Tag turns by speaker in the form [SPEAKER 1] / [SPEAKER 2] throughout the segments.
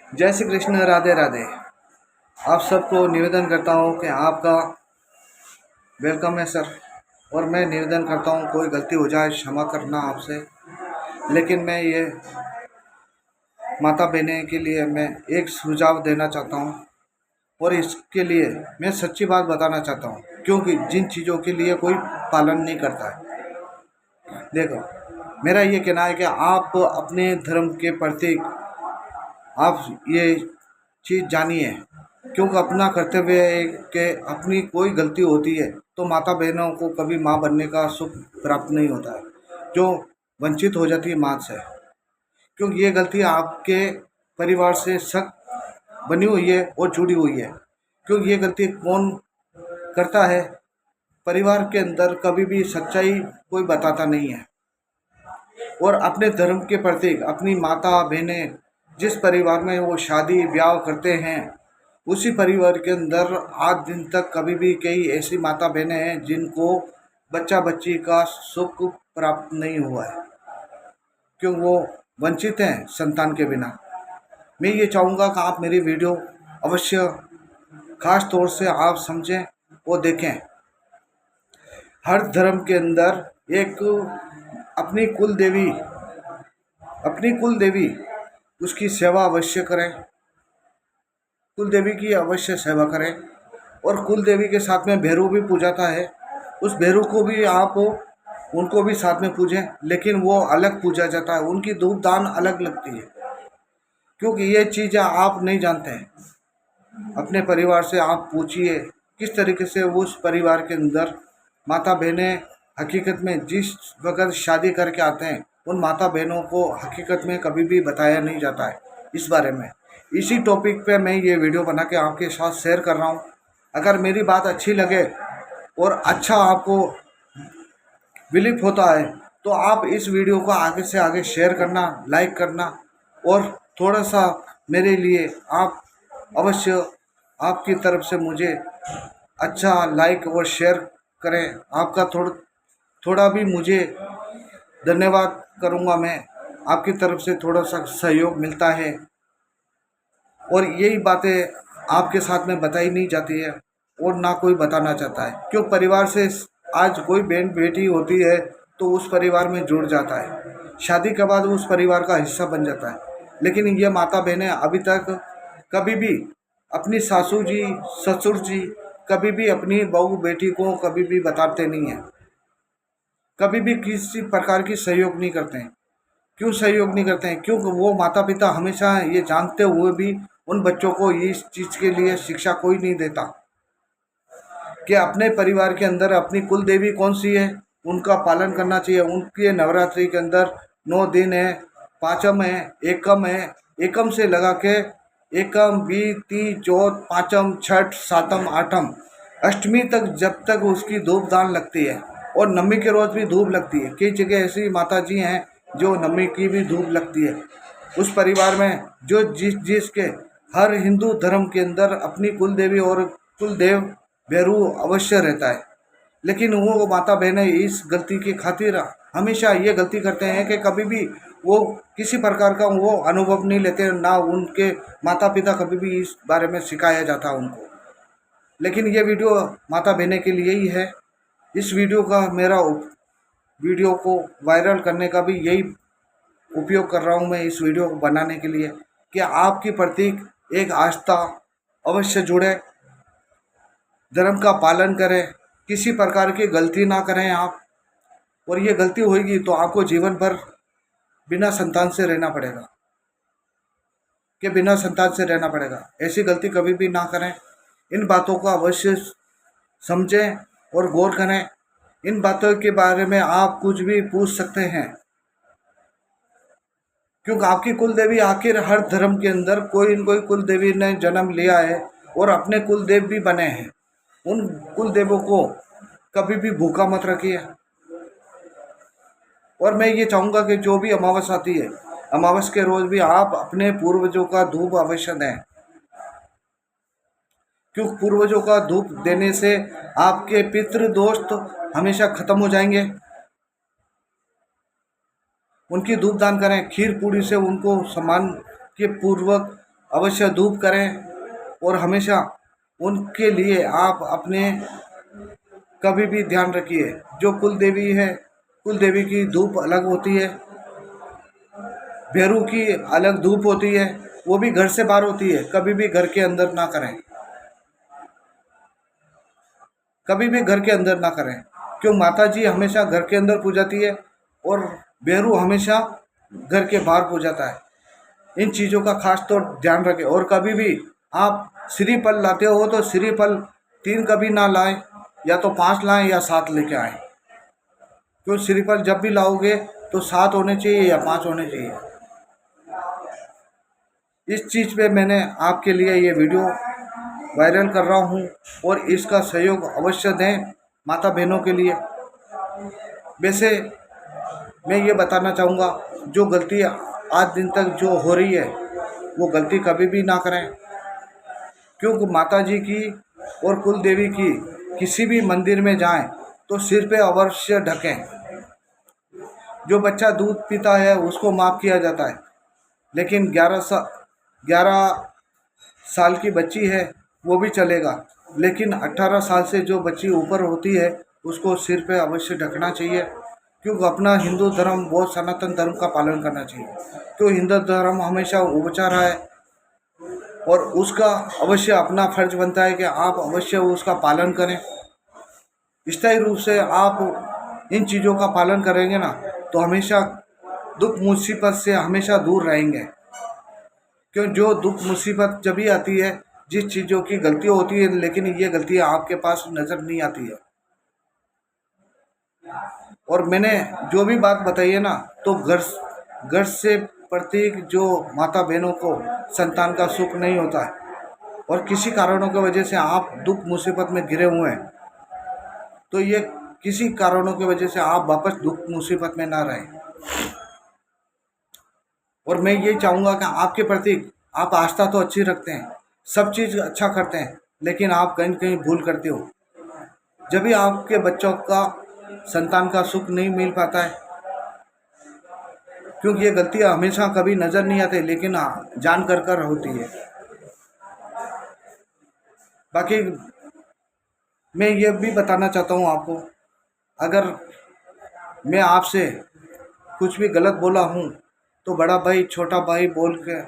[SPEAKER 1] जय श्री कृष्ण, राधे राधे। आप सबको निवेदन करता हूँ कि आपका वेलकम है सर। और मैं निवेदन करता हूँ कोई गलती हो जाए क्षमा करना आपसे। लेकिन मैं ये माता बहने के लिए मैं एक सुझाव देना चाहता हूँ और इसके लिए मैं सच्ची बात बताना चाहता हूँ, क्योंकि जिन चीज़ों के लिए कोई पालन नहीं करता है। देखो, मेरा ये कहना है कि आप अपने धर्म के प्रतीक आप ये चीज़ जानिए, क्योंकि अपना कर्तव्य है कि अपनी कोई गलती होती है तो माता बहनों को कभी माँ बनने का सुख प्राप्त नहीं होता है, जो वंचित हो जाती है माँ से। क्योंकि ये गलती आपके परिवार से सख्त बनी हुई है और जुड़ी हुई है। क्योंकि ये गलती कौन करता है? परिवार के अंदर कभी भी सच्चाई कोई बताता नहीं है। और अपने धर्म के प्रतीक अपनी माता बहनें जिस परिवार में वो शादी ब्याह करते हैं, उसी परिवार के अंदर आज दिन तक कभी भी कई ऐसी माता बहनें हैं जिनको बच्चा बच्ची का सुख प्राप्त नहीं हुआ है, क्यों वो वंचित हैं संतान के बिना। मैं ये चाहूँगा कि आप मेरी वीडियो अवश्य खास तौर से आप समझें और देखें। हर धर्म के अंदर एक अपनी कुल देवी उसकी सेवा अवश्य करें, कुल देवी की अवश्य सेवा करें। और कुल देवी के साथ में भैरव भी पूजाता है, उस भैरव को भी आप उनको भी साथ में पूजें, लेकिन वो अलग पूजा जाता है, उनकी धूप दान अलग लगती है। क्योंकि ये चीज़ें आप नहीं जानते हैं। अपने परिवार से आप पूछिए किस तरीके से उस परिवार के अंदर माता बहनें हकीकत में जिस वक्त शादी करके आते हैं, उन माता बहनों को हकीकत में कभी भी बताया नहीं जाता है इस बारे में। इसी टॉपिक पे मैं ये वीडियो बना के आपके साथ शेयर कर रहा हूँ। अगर मेरी बात अच्छी लगे और अच्छा आपको बिलीव होता है तो आप इस वीडियो को आगे से आगे शेयर करना, लाइक करना, और थोड़ा सा मेरे लिए आप अवश्य आपकी तरफ से मुझे अच्छा लाइक और शेयर करें। आपका थोड़ा भी मुझे धन्यवाद करूँगा मैं। आपकी तरफ से थोड़ा सा सहयोग मिलता है और यही बातें आपके साथ में बताई नहीं जाती है और ना कोई बताना चाहता है। क्यों परिवार से आज कोई बहन बेटी होती है तो उस परिवार में जुड़ जाता है, शादी के बाद उस परिवार का हिस्सा बन जाता है। लेकिन ये माता बहनें अभी तक कभी भी अपनी सासू जी ससुर जी कभी भी अपनी बहू बेटी को कभी भी बताते नहीं हैं, कभी भी किसी प्रकार की सहयोग नहीं करते हैं। क्यों सहयोग नहीं करते हैं? क्योंकि वो माता पिता हमेशा ये जानते हुए भी उन बच्चों को इस चीज़ के लिए शिक्षा कोई नहीं देता कि अपने परिवार के अंदर अपनी कुल देवी कौन सी है उनका पालन करना चाहिए। उनके नवरात्रि के अंदर 9 दिन है, पाँचम है, एकम से लगा के एकम बीती चौथ पाँचम छठ सातम आठम अष्टमी तक, जब तक उसकी धूप दान लगती है। और नवमी के रोज़ भी धूप लगती है। कई जगह ऐसी माता जी हैं जो नवमी की भी धूप लगती है। उस परिवार में जो जिसके हर हिंदू धर्म के अंदर अपनी कुल देवी और कुल देव भैरू अवश्य रहता है। लेकिन वो माता बहनें इस गलती की खातिर हमेशा ये गलती करते हैं कि कभी भी वो किसी प्रकार का वो अनुभव नहीं लेते, ना उनके माता पिता कभी भी इस बारे में सिखाया जाता उनको। लेकिन ये वीडियो माता बहनें के लिए ही है। इस वीडियो का वीडियो को वायरल करने का भी यही उपयोग कर रहा हूँ मैं, इस वीडियो को बनाने के लिए कि आपकी प्रतीक एक आस्था अवश्य जुड़े, धर्म का पालन करें, किसी प्रकार की गलती ना करें आप। और ये गलती होगी तो आपको जीवन भर बिना संतान से रहना पड़ेगा, ऐसी गलती कभी भी ना करें। इन बातों को अवश्य समझें और गौर करें। इन बातों के बारे में आप कुछ भी पूछ सकते हैं, क्योंकि आपकी कुल देवी आखिर हर धर्म के अंदर कोई न कोई कुल देवी ने जन्म लिया है और अपने कुल देव भी बने हैं। उन कुल देवों को कभी भी भूखा मत रखिए। और मैं ये चाहूँगा कि जो भी अमावस आती है, अमावस के रोज़ भी आप अपने पूर्वजों का धूप अवश्य दें, क्योंकि पूर्वजों का धूप देने से आपके पितृ दोष तो हमेशा खत्म हो जाएंगे। उनकी धूप दान करें, खीर पूरी से उनको सम्मान के पूर्वक अवश्य धूप करें। और हमेशा उनके लिए आप अपने कभी भी ध्यान रखिए, जो कुल देवी है, कुल देवी की धूप अलग होती है, भैरू की अलग धूप होती है, वो भी घर से बाहर होती है, कभी भी घर के अंदर ना करें, कभी भी घर के अंदर ना करें। क्यों माता जी हमेशा घर के अंदर पूजाती है और भैरू हमेशा घर के बाहर पूजाता है। इन चीज़ों का खास तो ध्यान रखें। और कभी भी आप श्रीफल लाते हो तो श्रीफल 3 कभी ना लाएं, या तो 5 लाएं या 7 लेके आएं। क्यों श्रीफल जब भी लाओगे तो 7 होने चाहिए या 5 होने चाहिए। इस चीज़ पे मैंने आपके लिए ये वीडियो वायरल कर रहा हूँ और इसका सहयोग अवश्य दें माता बहनों के लिए। वैसे मैं ये बताना चाहूँगा, जो गलती आज दिन तक जो हो रही है वो गलती कभी भी ना करें। क्योंकि माता जी की और कुल देवी की किसी भी मंदिर में जाएं तो सिर पे अवश्य ढकें। जो बच्चा दूध पीता है उसको माफ़ किया जाता है, लेकिन 11 साल की बच्ची है वो भी चलेगा, लेकिन 18 साल से जो बच्ची ऊपर होती है उसको सिर पे अवश्य ढकना चाहिए। क्योंकि अपना हिंदू धर्म बहुत सनातन धर्म का पालन करना चाहिए। क्यों हिंदू धर्म हमेशा ऊंचा रहा है और उसका अवश्य अपना फर्ज बनता है कि आप अवश्य उसका पालन करें। स्थायी रूप से आप इन चीज़ों का पालन करेंगे ना तो हमेशा दुख मुसीबत से हमेशा दूर रहेंगे। क्यों जो दुख मुसीबत जब भी आती है, जिस चीज़ों की गलती होती है, लेकिन ये गलतियाँ आपके पास नज़र नहीं आती है। और मैंने जो भी बात बताई है ना, तो घर से प्रत्येक जो माता बहनों को संतान का सुख नहीं होता है और किसी कारणों की वजह से आप दुख मुसीबत में घिरे हुए हैं, तो ये किसी कारणों की वजह से आप वापस दुख मुसीबत में ना रहें। और मैं ये चाहूँगा कि आपके प्रति आप आस्था तो अच्छी रखते हैं, सब चीज़ अच्छा करते हैं, लेकिन आप कहीं कहीं भूल करते हो। जब भी आपके बच्चों का संतान का सुख नहीं मिल पाता है, क्योंकि ये गलतियाँ हमेशा कभी नज़र नहीं आती, लेकिन जान कर होती है। बाकी मैं ये भी बताना चाहता हूँ आपको, अगर मैं आपसे कुछ भी गलत बोला हूँ तो बड़ा भाई छोटा भाई बोल के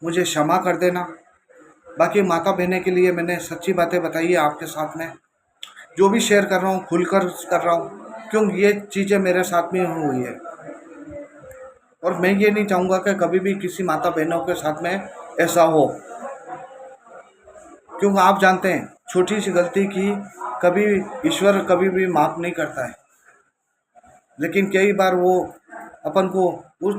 [SPEAKER 1] मुझे क्षमा कर देना। बाकी माता बहने के लिए मैंने सच्ची बातें बताई है आपके साथ में, जो भी शेयर कर रहा हूँ खुलकर कर रहा हूँ, क्योंकि ये चीज़ें मेरे साथ में हुई है। और मैं ये नहीं चाहूँगा कि कभी भी किसी माता बहनों के साथ में ऐसा हो, क्योंकि आप जानते हैं छोटी सी गलती की कभी ईश्वर कभी भी माफ़ नहीं करता है, लेकिन कई बार वो अपन को उस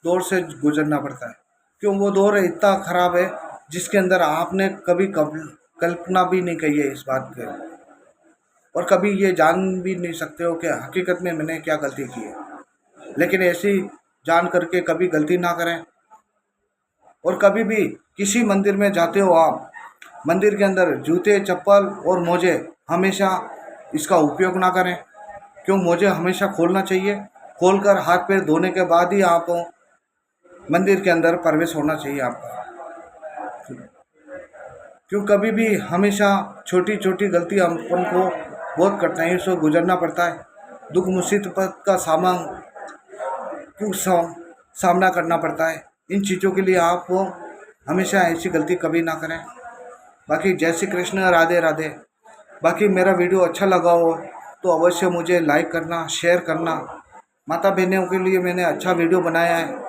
[SPEAKER 1] दौर से गुजरना पड़ता है। क्यों वो दौर इतना ख़राब है जिसके अंदर आपने कभी कल्पना भी नहीं की है इस बात के, और कभी ये जान भी नहीं सकते हो कि हकीकत में मैंने क्या गलती की है। लेकिन ऐसी जान करके कभी गलती ना करें। और कभी भी किसी मंदिर में जाते हो आप, मंदिर के अंदर जूते चप्पल और मोजे हमेशा इसका उपयोग ना करें। क्यों मोजे हमेशा खोलना चाहिए, खोलकर हाथ पैर धोने के बाद ही आप मंदिर के अंदर प्रवेश होना चाहिए आपका। क्यों कभी भी हमेशा छोटी छोटी गलती अपन को बहुत कठिनाइयों से गुजरना पड़ता है, दुख मुसीबत का सामना करना पड़ता है। इन चीज़ों के लिए आप हमेशा ऐसी गलती कभी ना करें। बाकी जय श्री कृष्ण, राधे राधे। बाकी मेरा वीडियो अच्छा लगा हो तो अवश्य मुझे लाइक करना, शेयर करना। माता बहनों के लिए मैंने अच्छा वीडियो बनाया है।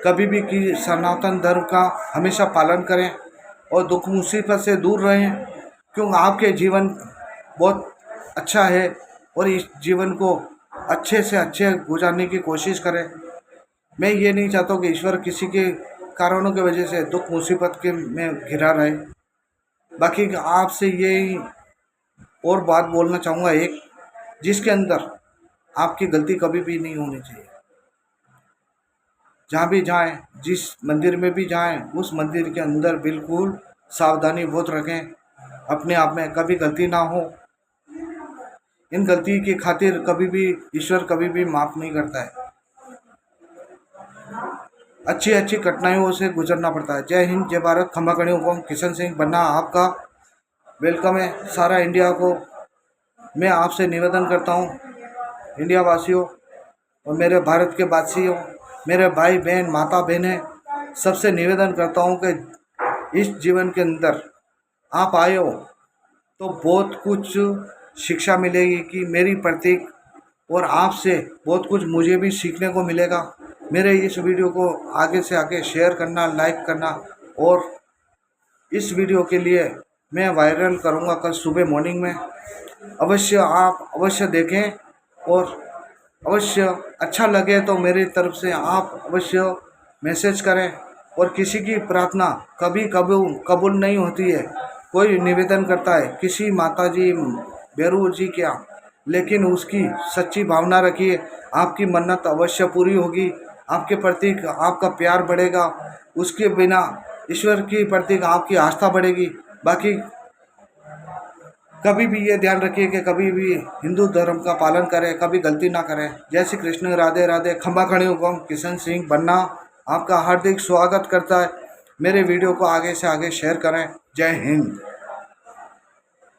[SPEAKER 1] कभी भी कि सनातन धर्म का हमेशा पालन करें और दुख मुसीबत से दूर रहें, क्योंकि आपके जीवन बहुत अच्छा है और इस जीवन को अच्छे से अच्छे गुजारने की कोशिश करें। मैं ये नहीं चाहता कि ईश्वर किसी के कारणों की वजह से दुख मुसीबत के में घिरा रहे। बाकी आपसे ये और बात बोलना चाहूँगा एक, जिसके अंदर आपकी गलती कभी भी नहीं होनी चाहिए। जहाँ भी जाएं, जिस मंदिर में भी जाएं, उस मंदिर के अंदर बिल्कुल सावधानी बहुत रखें, अपने आप में कभी गलती ना हो। इन गलती की खातिर कभी भी ईश्वर कभी भी माफ़ नहीं करता है। अच्छी अच्छी कठिनाइयों से गुजरना पड़ता है। जय हिंद, जय भारत, खम्बा कणियों को किशन सिंह बन्ना आपका वेलकम है। सारा इंडिया को मैं आपसे निवेदन करता हूँ, इंडिया वासियों और मेरे भारत के वासियों, मेरे भाई बहन माता बहनें, सबसे निवेदन करता हूँ कि इस जीवन के अंदर आप आए हो तो बहुत कुछ शिक्षा मिलेगी कि मेरी प्रतीक, और आपसे बहुत कुछ मुझे भी सीखने को मिलेगा। मेरे इस वीडियो को आगे से आगे शेयर करना, लाइक करना, और इस वीडियो के लिए मैं वायरल करूँगा कल सुबह मॉर्निंग में। अवश्य आप अवश्य देखें, और अवश्य अच्छा लगे तो मेरी तरफ से आप अवश्य मैसेज करें। और किसी की प्रार्थना कभी कबूल नहीं होती है। कोई निवेदन करता है किसी माता जी भैरू जी क्या, लेकिन उसकी सच्ची भावना रखिए, आपकी मन्नत अवश्य पूरी होगी। आपके प्रति आपका प्यार बढ़ेगा, उसके बिना ईश्वर की प्रति आपकी आस्था बढ़ेगी। बाकी कभी भी ये ध्यान रखिए कि कभी भी हिंदू धर्म का पालन करें, कभी गलती ना करें। जय श्री कृष्ण, राधे राधे। खम्बा खड़े हुकम किशन सिंह बन्ना आपका हार्दिक स्वागत करता है। मेरे वीडियो को आगे से आगे शेयर करें। जय हिंद।